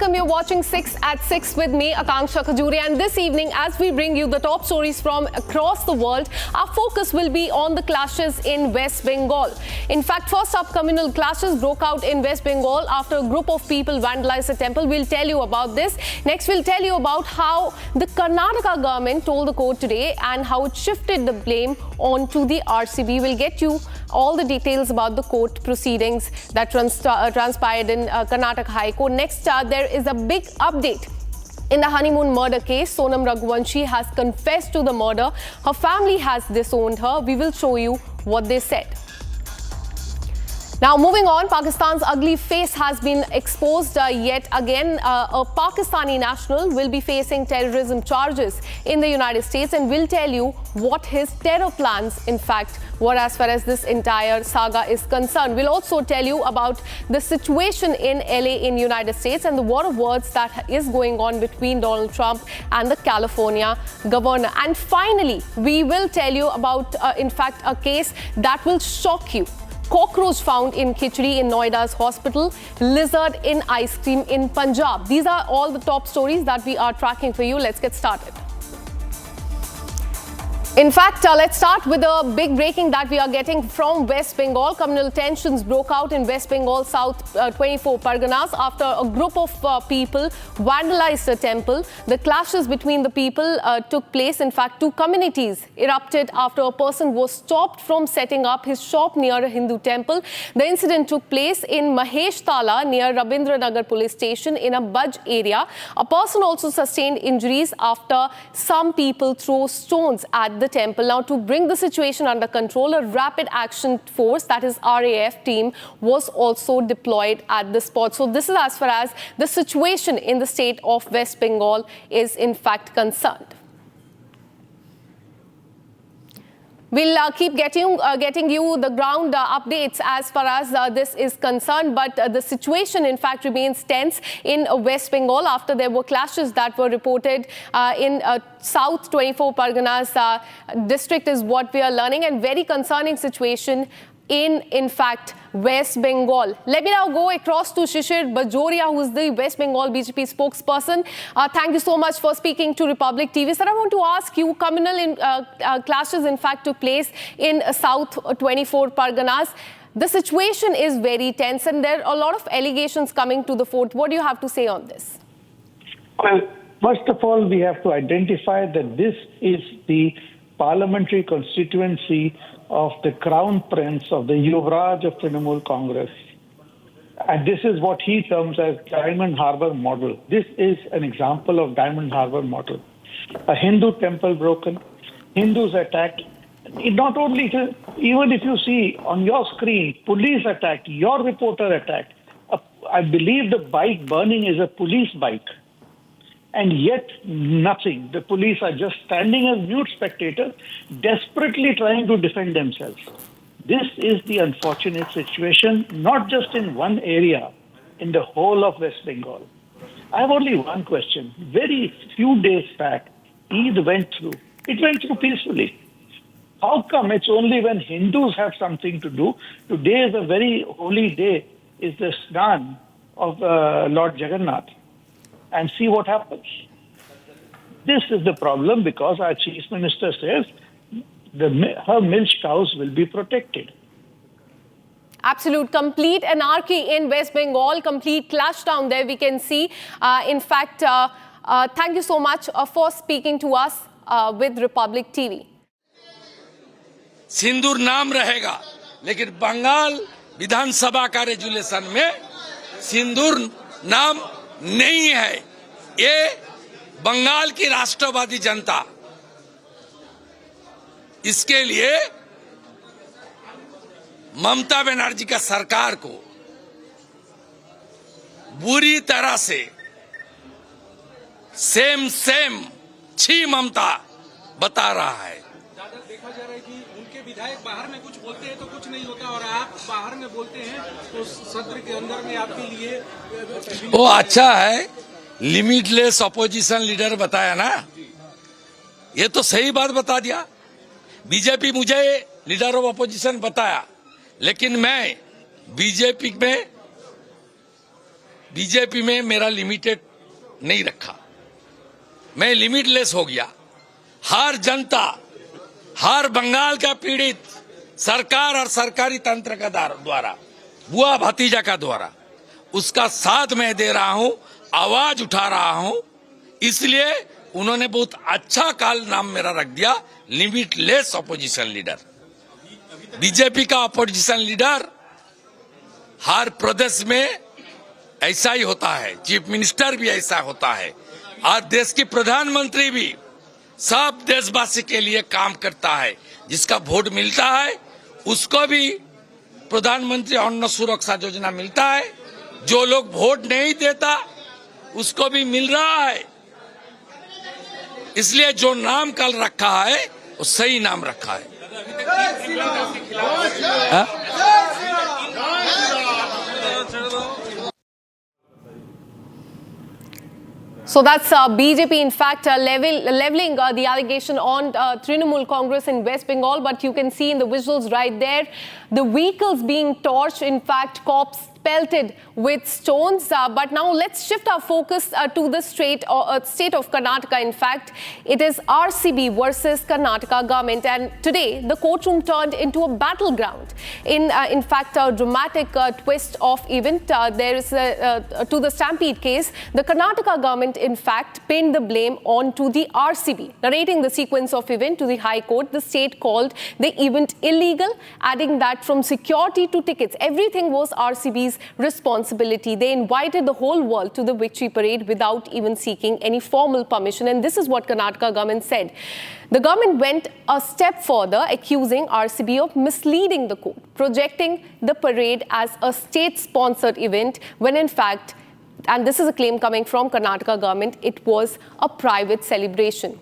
welcome. You're watching 6 at 6 with me, Akanksha Khajuri, and this evening, as we bring you the top stories from across the world, our focus will be on the clashes in West Bengal. In fact, first up, communal clashes broke out in West Bengal after a group of people vandalized a temple. We'll tell you about this. Next, we'll tell you about how the Karnataka government told the court today and how it shifted the blame onto the RCB. We'll get you all the details about the court proceedings that transpired in Karnataka High Court. Next, there is a big update. In the honeymoon murder case, Sonam Raghuvanshi has confessed to the murder. Her family has disowned her. We will show you what they said. Now, moving on, Pakistan's ugly face has been exposed yet again. A Pakistani national will be facing terrorism charges in the United States, and we'll tell you what his terror plans, in fact, were as far as this entire saga is concerned. We'll also tell you about the situation in LA in United States and the war of words that is going on between Donald Trump and the California governor. And finally, we will tell you about, in fact, a case that will shock you. Cockroach found in khichdi in Noida's hospital, lizard in ice cream in Punjab. These are all the top stories that we are tracking for you. Let's get started. In fact, let's start with a big breaking that we are getting from West Bengal. Communal tensions broke out in West Bengal South 24 Parganas after a group of people vandalized a temple. The clashes between the people took place. In fact, two communities erupted after a person was stopped from setting up his shop near a Hindu temple. The incident took place in Mahesh Tala near Rabindra Nagar police station in a Baj area. A person also sustained injuries after some people threw stones at the temple. Now, to bring the situation under control, a rapid action force, that is RAF team, was also deployed at the spot. So this is as far as the situation in the state of West Bengal is in fact concerned. We'll keep getting you the ground updates as far as this is concerned. But the situation, in fact, remains tense in West Bengal after there were clashes that were reported in South 24 Parganas district is what we are learning, and very concerning situation in fact, West Bengal. Let me now go across to Shishir Bajoria, who is the West Bengal BJP spokesperson. Thank you so much for speaking to Republic TV. Sir, I want to ask you, communal clashes, in fact, took place in South 24 Parganas. The situation is very tense, and there are a lot of allegations coming to the fore. What do you have to say on this? Well, first of all, we have to identify that this is the parliamentary constituency of the Crown Prince of the Yuvraj of Trinamool Congress. And this is what he terms as Diamond Harbour model. This is an example of Diamond Harbour model. A Hindu temple broken, Hindus attacked. Not only, even if you see on your screen, police attacked, your reporter attacked. I believe the bike burning is a police bike. And yet, nothing. The police are just standing as mute spectators, desperately trying to defend themselves. This is the unfortunate situation, not just in one area, in the whole of West Bengal. I have only one question. Very few days back, Eid went through. It went through peacefully. How come it's only when Hindus have something to do? Today is a very holy day, is the Snan of Lord Jagannath. And see what happens. This is the problem, because our Chief Minister says her milch cows will be protected. Absolute complete anarchy in West Bengal, complete clash down there we can see. In fact, thank you so much for speaking to us with Republic TV. सिंदूर नाम रहेगा, लेकिन बंगाल विधानसभा का resolution में सिंदूर नाम नहीं है। ये बंगाल की राष्ट्रवादी जनता इसके लिए ममता बनर्जी का सरकार को बुरी तरह से सेम छी ममता बता रहा है। देखा जा रहा है कि उनके विधायक बाहर में कुछ बोलते हैं तो कुछ नहीं होता, और आप बाहर में बोलते हैं तो सत्र के अंदर में आपके लिए वो अच्छा है। लिमिटलेस अपोजिशन लीडर बताया ना, ये तो सही बात बता दिया। बीजेपी मुझे लीडर ऑफ अपोजिशन बताया, लेकिन मैं बीजेपी में बीजेपी में मेरा लिमिटेड नहीं रखा, मैं लिमिटलेस हो गया। हर जनता, हर बंगाल का पीड़ित सरकार और सरकारी तंत्र का द्वारा, बुआ भतीजा का द्वारा, उसका साथ मैं दे रहा हूं, आवाज उठा रहा हूं। इसलिए उन्होंने बहुत अच्छा काल नाम मेरा रख दिया, लिमिटलेस ऑपोजिशन लीडर। बीजेपी का ऑपोजिशन लीडर हर प्रदेश में ऐसा ही होता है, चीफ मिनिस्टर भी ऐसा होता है, और देश की प्रधानमंत्री भी सब देशवासी के लिए काम करता है। जिसका वोट मिलता है उसको भी प्रधानमंत्री अन्न सुरक्षा योजना मिलता है, जो लोग वोट नहीं देता उसको भी मिल रहा है। इसलिए जो नाम कल रखा है वो सही नाम रखा है। So that's BJP, in fact, leveling the allegation on Trinamool Congress in West Bengal. But you can see in the visuals right there, the vehicles being torched, in fact, cops pelted with stones. But now let's shift our focus to the state of Karnataka. In fact, it is RCB versus Karnataka government. And today, the courtroom turned into a battleground. In fact, a dramatic twist of event. There is to the Stampede case, the Karnataka government, in fact, pinned the blame onto the RCB. Narrating the sequence of event to the High Court, the state called the event illegal, adding that from security to tickets, everything was RCB's responsibility. They invited the whole world to the victory parade without even seeking any formal permission. And this is what Karnataka government said. The government went a step further, accusing RCB of misleading the court, projecting the parade as a state-sponsored event when in fact, and this is a claim coming from Karnataka government, it was a private celebration.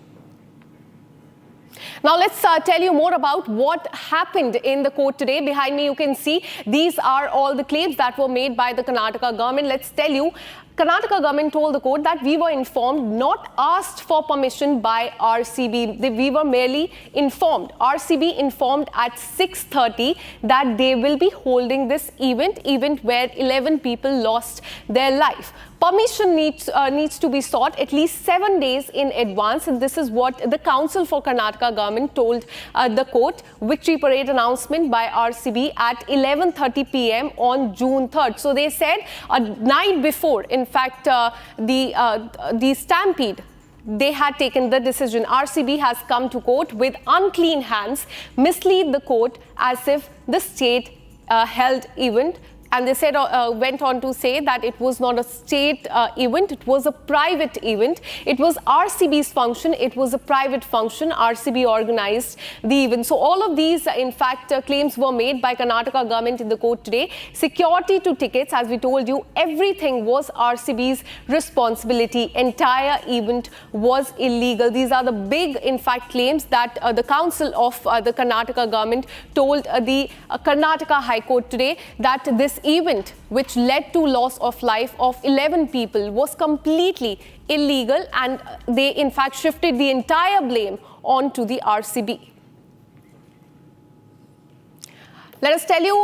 Now let's tell you more about what happened in the court today. Behind me you can see these are all the claims that were made by the Karnataka government. Let's tell you, Karnataka government told the court that we were informed, not asked for permission by RCB. We were merely informed. RCB informed at 6:30 that they will be holding this event where 11 people lost their life. Permission needs to be sought at least 7 days in advance, and this is what the Council for Karnataka government told the court. Victory parade announcement by RCB at 11:30 p.m. on June 3rd. So they said a night before, in fact, the Stampede, they had taken the decision. RCB has come to court with unclean hands, mislead the court as if the state held event. And they said, went on to say that it was not a state event, it was a private event. It was RCB's function, it was a private function. RCB organized the event. So all of these, in fact, claims were made by Karnataka government in the court today. Security to tickets, as we told you, everything was RCB's responsibility. Entire event was illegal. These are the big, in fact, claims that the Council of the Karnataka government told the Karnataka High Court today, that this event, which led to loss of life of 11 people, was completely illegal, and they in fact shifted the entire blame onto the RCB. Let us tell you,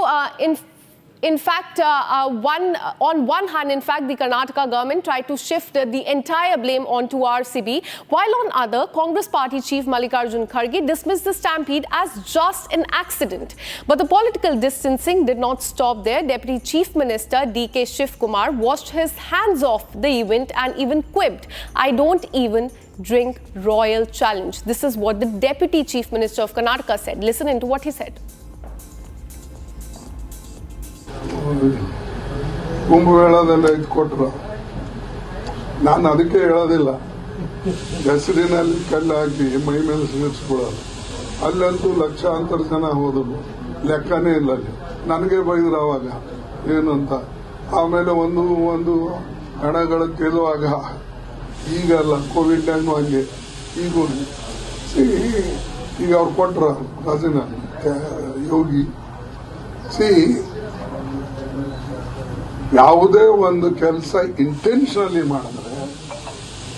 in fact, on one hand, in fact, the Karnataka government tried to shift the entire blame onto RCB, while on other, Congress party chief Mallikarjun Kharge dismissed the stampede as just an accident. But the political distancing did not stop there. Deputy Chief Minister D.K. Shifkumar washed his hands off the event and even quipped, "I don't even drink royal challenge." This is what the Deputy Chief Minister of Karnataka said. Listen into what he said. ಕುಂಭಮೇಳದಲ್ಲಿ ಇದು ಕೊಟ್ಟರು, ನಾನು ಅದಕ್ಕೆ ಹೇಳೋದಿಲ್ಲ, ಹೆಸರಿನಲ್ಲಿ ಕಲ್ಲು ಹಾಕಿ ಮೈ ಮೇಲೆ ಸಿಗಿಸ್ಕೊಳ್ಳೋದು. ಅಲ್ಲಂತೂ ಲಕ್ಷಾಂತರ ಜನ ಹೋದ್ರು, ಲೆಕ್ಕನೇ ಇಲ್ಲ ಅಲ್ಲಿ. ನನಗೆ ಬೈದ್ರು ಅವಾಗ ಏನು ಅಂತ. ಆಮೇಲೆ ಒಂದು ಹಣಗಳ ಗೆಲ್ಲುವಾಗ, ಈಗಲ್ಲ ಕೋವಿಡ್ ಟೈಮ್ ಹಂಗೆ ಈಗ ಅವ್ರು ಕೊಟ್ರ ರಾಜನ ಯೋಗಿ. ಯಾವುದೇ ಒಂದು ಕೆಲಸ ಇಂಟೆನ್ಷನಲಿ ಮಾಡಿದ್ರೆ,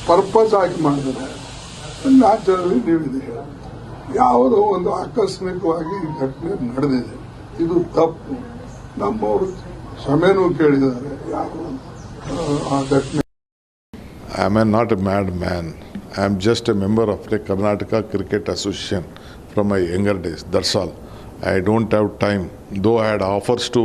ಪರ್ಪಸ್ ಆಗಿ ಮಾಡಿದ್ರೆ ನ್ಯಾಚುರಲಿ ನೀವಿದೆ. ಯಾವುದೋ ಒಂದು ಆಕಸ್ಮಿಕವಾಗಿ ಈ ಘಟನೆ ನಡೆದಿದೆ, ಇದು ತಪ್ಪು. ನಮ್ಮವರು ಕ್ಷಮೆನೂ ಕೇಳಿದ್ದಾರೆ. ಘಟನೆ. I am not a madman. I am just a member of the Karnataka Cricket Association from my younger days. That's all. I don't have time. Though I had offers to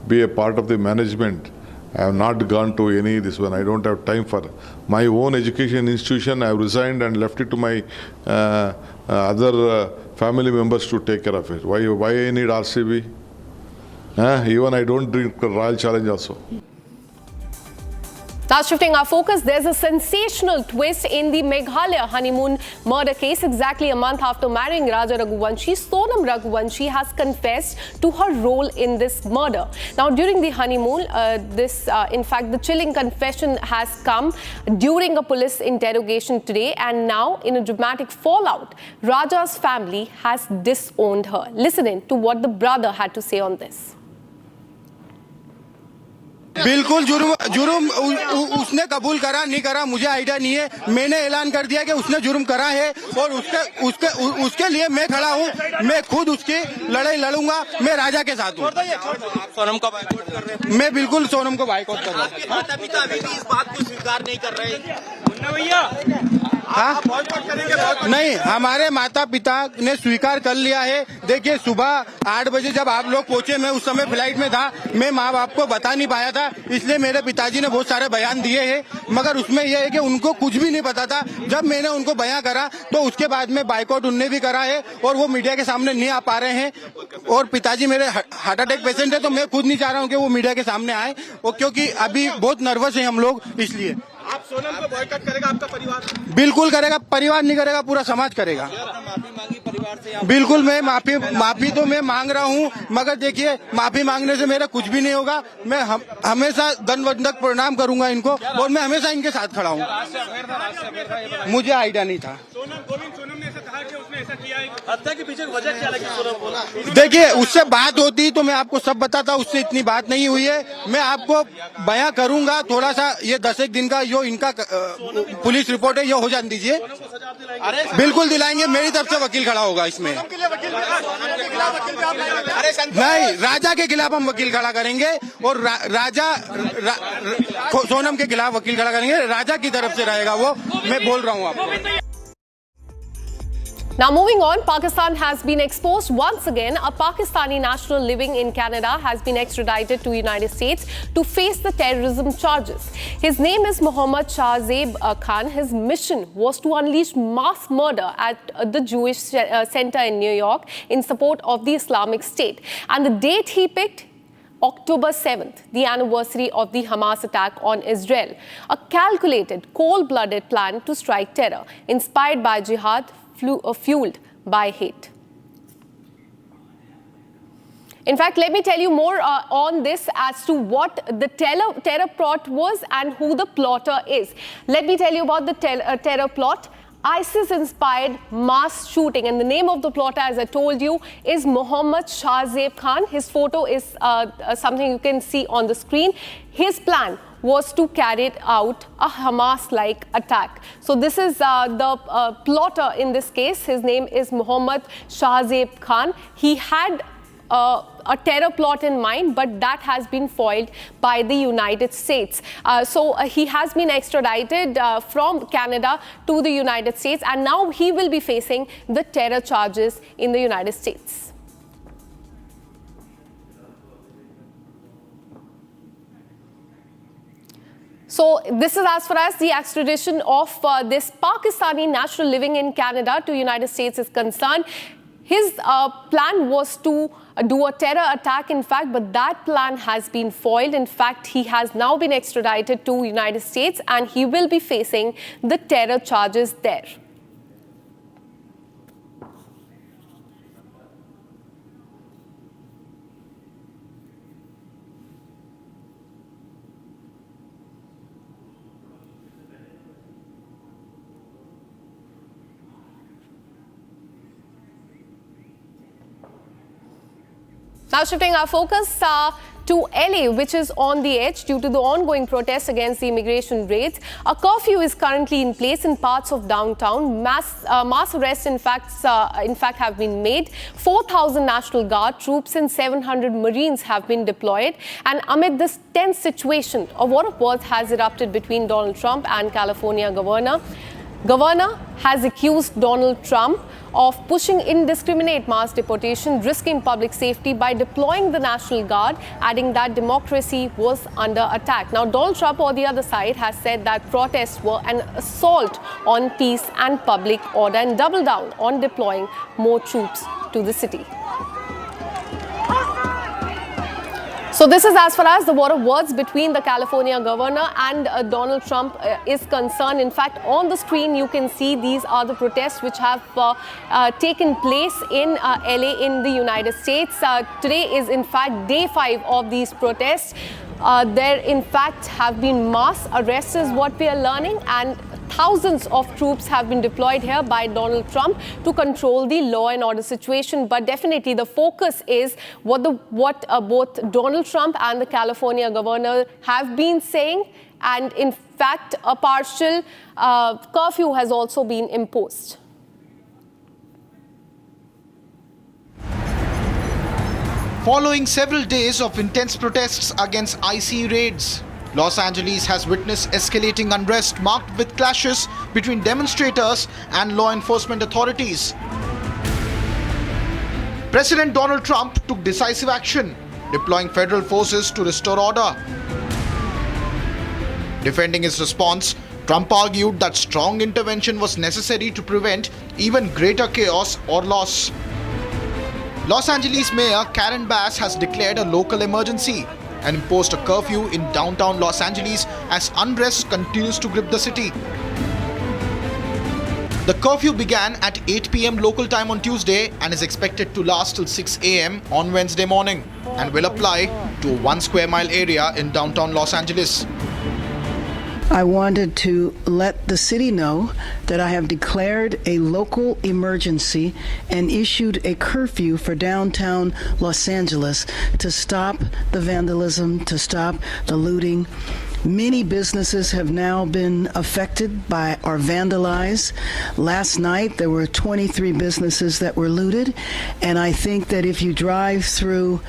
be a part of the management, I have not gone to any this one. I don't have time for my own education institution. I have resigned and left it to my other family members to take care of it. Why I need RCB? Even I don't drink Royal Challenge also. Now shifting our focus, there's a sensational twist in the Meghalaya honeymoon murder case. Exactly a month after marrying Raja Raghuvanshi, Sonam Raghuvanshi has confessed to her role in this murder. Now during the honeymoon, in fact, the chilling confession has come during a police interrogation today, and now in a dramatic fallout, Raja's family has disowned her. Listen in to what the brother had to say on this. बिल्कुल जुर्म उसने कबूल करा नहीं करा मुझे idea नहीं है। मैंने ऐलान कर दिया कि उसने जुर्म करा है और उसके लिए मैं खड़ा हूँ। मैं खुद उसकी लड़ाई लड़ूंगा। मैं राजा के साथ हूँ। सोनम का बाइकआउट कर रहे हैं। मैं बिल्कुल सोनम को बाइकआउट कर रहा हूँ। माता पिता अभी भी इस बात को स्वीकार नहीं कर रहे। मुन्ना भैया नहीं, हमारे माता पिता ने स्वीकार कर लिया है। देखिए सुबह 8 बजे जब आप लोग पहुंचे, मैं उस समय फ्लाइट में था। मैं माँ बाप को बता नहीं पाया था, इसलिए मेरे पिताजी ने बहुत सारे बयान दिए हैं, मगर उसमें यह है कि उनको कुछ भी नहीं पता था। जब मैंने उनको बयान करा तो उसके बाद में बाइकआउट उनने भी करा है और वो मीडिया के सामने नहीं आ पा रहे हैं। और पिताजी मेरे हार्ट अटैक पेशेंट है, तो मैं खुद नहीं चाह रहा हूँ कि वो मीडिया के सामने आए, और क्योंकि अभी बहुत नर्वस है हम लोग। इसलिए आप सोनम को बॉयकॉट करेगा आपका परिवार? बिल्कुल करेगा। परिवार नहीं करेगा, पूरा समाज करेगा। माफी मांगी परिवार से? बिल्कुल, मैं माफी तो मैं मांग रहा हूँ, मगर देखिए माफी मांगने से मेरा कुछ भी नहीं होगा। मैं हमेशा दंडवत प्रणाम करूंगा इनको, और मैं हमेशा इनके साथ खड़ा हूँ। मुझे आइडिया नहीं था। सोनम ने ऐसा कहा कि उसने ऐसा किया है। हत्या के पीछे वजह क्या लगी सोनम को? देखिए उससे बात होती तो मैं आपको सब बताता, उससे इतनी बात नहीं हुई है। मैं आपको बयां करूंगा थोड़ा सा, ये 10 दिन का जो इनका पुलिस रिपोर्ट है ये हो जाने दीजिए। बिल्कुल दिलाएंगे, मेरी तरफ से वकील खड़ा होगा इसमें। नहीं, राजा के खिलाफ हम वकील खड़ा करेंगे, और सोनम के खिलाफ वकील खड़ा करेंगे। राजा की तरफ से रहेगा वो, मैं बोल रहा हूँ आपको। Now moving on, Pakistan has been exposed once again. A Pakistani national living in Canada has been extradited to United States to face the terrorism charges. His name is Mohammed Shahzeb Khan. His mission was to unleash mass murder at the Jewish Center in New York in support of the Islamic State. And the date he picked, October 7th, the anniversary of the Hamas attack on Israel. A calculated, cold-blooded plan to strike terror, inspired by jihad, fueled by hate. In fact, let me tell you more on this as to what the terror plot was and who the plotter is. Let me tell you about the terror plot. ISIS-inspired mass shooting, and the name of the plotter, as I told you, is Mohammed Shahzeb Khan. His photo is something you can see on the screen. His plan was to carry out a Hamas-like attack. So this is the plotter in this case. His name is Mohammed Shahzeb Khan. He had a terror plot in mind, but that has been foiled by the United States. So he has been extradited from Canada to the United States, and now he will be facing the terror charges in the United States. So this is as far as the extradition of this Pakistani national living in Canada to United States is concerned. His plan was to do a terror attack, in fact, but that plan has been foiled. In fact, he has now been extradited to United States, and he will be facing the terror charges there. Now shifting our focus to LA, which is on the edge due to the ongoing protests against the immigration raids. A curfew is currently in place in parts of downtown. Mass arrests, in fact, have been made. 4,000 National Guard troops and 700 Marines have been deployed. And amid this tense situation, a war of words has erupted between Donald Trump and California governor. Governor has accused Donald Trump of pushing indiscriminate mass deportation, risking public safety by deploying the National Guard, adding that democracy was under attack. Now, Donald Trump, on the other side, has said that protests were an assault on peace and public order and doubled down on deploying more troops to the city. So this is as far as the war of words between the California governor and Donald Trump is concerned. In fact, on the screen, you can see these are the protests which have taken place in LA in the United States. Today is, in fact, day 5 of these protests. There, in fact, have been mass arrests, is what we are learning, and thousands of troops have been deployed here by Donald Trump to control the law and order situation. But definitely the focus is what both Donald Trump and the California governor have been saying. And in fact, a partial curfew has also been imposed. Following several days of intense protests against IC raids, Los Angeles has witnessed escalating unrest marked with clashes between demonstrators and law enforcement authorities. President Donald Trump took decisive action, deploying federal forces to restore order. Defending his response, Trump argued that strong intervention was necessary to prevent even greater chaos or loss. Los Angeles Mayor Karen Bass has declared a local emergency and imposed a curfew in downtown Los Angeles as unrest continues to grip the city. The curfew began at 8 p.m. local time on Tuesday and is expected to last till 6 a.m. on Wednesday morning and will apply to a 1 square mile area in downtown Los Angeles. I wanted to let the city know that I have declared a local emergency and issued a curfew for downtown Los Angeles to stop the vandalism, to stop the looting. Many businesses have now been affected by or vandalized. Last night there were 23 businesses that were looted, and I think that if you drive through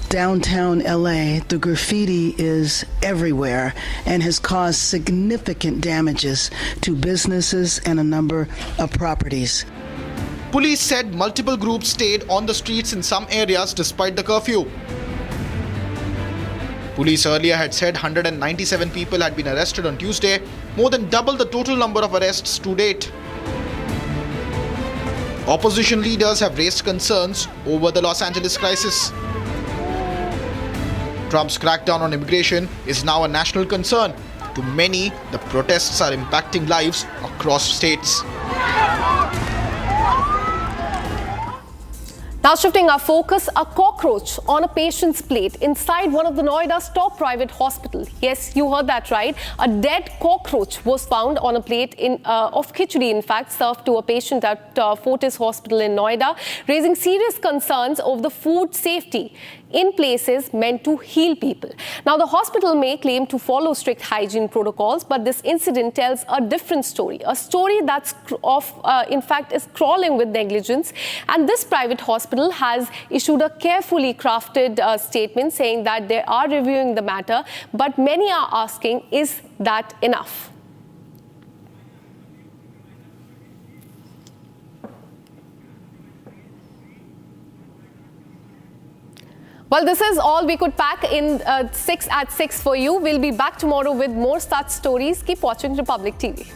downtown LA, the graffiti is everywhere and has caused significant damages to businesses and a number of properties. Police said multiple groups stayed on the streets in some areas despite the curfew. Police earlier had said 197 people had been arrested on Tuesday, more than double the total number of arrests to date. Opposition leaders have raised concerns over the Los Angeles crisis. Trump's crackdown on immigration is now a national concern. To many, the protests are impacting lives across states. Now shifting our focus, a cockroach on a patient's plate inside one of the Noida's top private hospital. Yes, you heard that right. A dead cockroach was found on a plate of khichdi, in fact, served to a patient at Foris Hospital in Noida, raising serious concerns over the food safety in places meant to heal people. Now, the hospital may claim to follow strict hygiene protocols, but this incident tells a different story, a story that's in fact, is crawling with negligence. And this private hospital has issued a carefully crafted statement saying that they are reviewing the matter, but many are asking, is that enough? Well, this is all we could pack in 6 at 6 for you. We'll be back tomorrow with more such stories. Keep watching Republic TV.